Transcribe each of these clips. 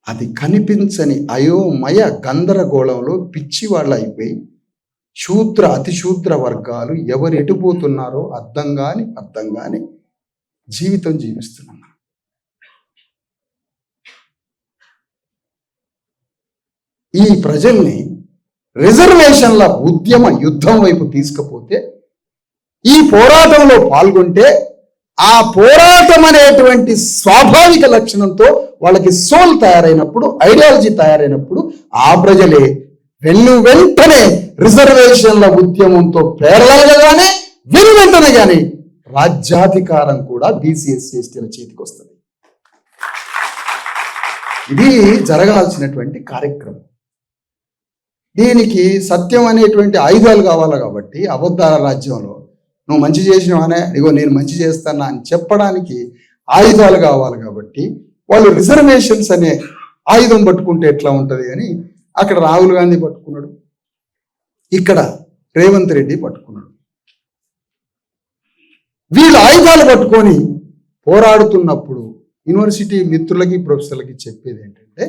అది కనిపించని అయోమయ గందరగోళంలో పిచ్చి వాళ్ళు అయిపోయి అతి శూద్ర వర్గాలు ఎవరు ఎటుపోతున్నారో అర్థం కాని జీవితం జీవిస్తున్నాం. ఈ ప్రజల్ని రిజర్వేషన్ల ఉద్యమ యుద్ధం వైపు తీసుకుపోతే, ఈ పోరాటంలో పాల్గొంటే, ఆ పోరాటం అనేటువంటి స్వాభావిక లక్షణంతో వాళ్ళకి సోల్ తయారైనప్పుడు, ఐడియాలజీ తయారైనప్పుడు, ఆ ప్రజలే వెంటనే రిజర్వేషన్ల ఉద్యమంతో పేర్లగానే వెంటనే కానీ రాజ్యాధికారం కూడా బీసీ ఎస్సీ ఎస్టీల చేతికి వస్తుంది. ఇది జరగాల్సినటువంటి కార్యక్రమం. దీనికి సత్యం అనేటువంటి ఆయుధాలు కావాలి. కాబట్టి అబద్ధాల రాజ్యంలో నువ్వు మంచి చేసినవానే, ఇగో నేను మంచి చేస్తానా అని చెప్పడానికి ఆయుధాలు కావాలి. కాబట్టి వాళ్ళు రిజర్వేషన్స్ అనే ఆయుధం పట్టుకుంటే ఎట్లా ఉంటుంది అని అక్కడ రాహుల్ గాంధీ పట్టుకున్నాడు, ఇక్కడ రేవంత్ రెడ్డి పట్టుకున్నాడు. వీళ్ళు ఆయుధాలు పట్టుకొని పోరాడుతున్నప్పుడు యూనివర్సిటీ మిత్రులకి ప్రొఫెసర్లకి చెప్పేది ఏంటంటే,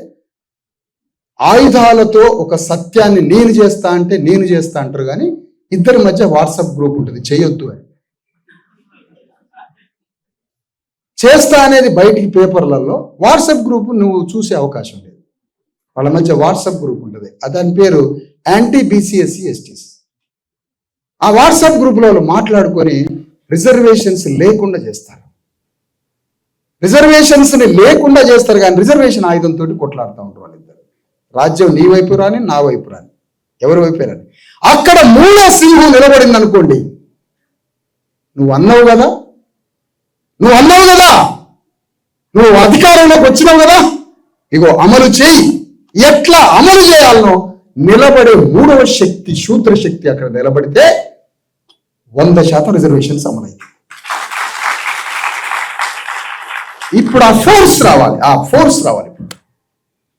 ఆయుధాలతో ఒక సత్యాన్ని నేను చేస్తా అంటారు, కానీ ఇద్దరి మధ్య వాట్సాప్ గ్రూప్ ఉంటుంది, చేయొద్దు అని. చేస్తా అనేది బయటికి పేపర్లలో, వాట్సాప్ గ్రూప్ నువ్వు చూసే అవకాశం లేదు. వాళ్ళ మధ్య వాట్సాప్ గ్రూప్ ఉంటుంది, దాని పేరు యాంటీ బీసీఎస్సీ ఎస్టీస్. ఆ వాట్సాప్ గ్రూప్లో వాళ్ళు మాట్లాడుకొని రిజర్వేషన్స్ లేకుండా చేస్తారు. రిజర్వేషన్స్ని లేకుండా చేస్తారు, కానీ రిజర్వేషన్ ఆయుధంతో కొట్లాడుతూ ఉంటారు వాళ్ళిద్దరు. రాజ్యం నీ వైపు రాని, నా వైపు రాని, ఎవరి వైపు రాని. అక్కడ మూల సింహం నిలబడింది అనుకోండి, నువ్వు అన్నావు కదా, నువ్వు అధికారంలోకి వచ్చినావు కదా, ఇగో అమలు చేయి. ఎట్లా అమలు చేయాలనో నిలబడే మూడవ శక్తి, శూద్ర శక్తి అక్కడ నిలబడితే 100% రిజర్వేషన్స్ అమలైంది. ఇప్పుడు ఆ ఫోర్స్ రావాలి. ఇప్పుడు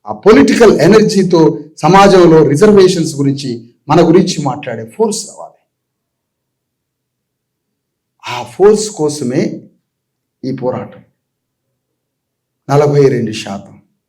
ఆ పొలిటికల్ ఎనర్జీతో సమాజంలో రిజర్వేషన్స్ గురించి, మన గురించి మాట్లాడే ఫోర్స్ రావాలి. ఆ ఫోర్స్ కోసమే ఈ పోరాటం. 42%.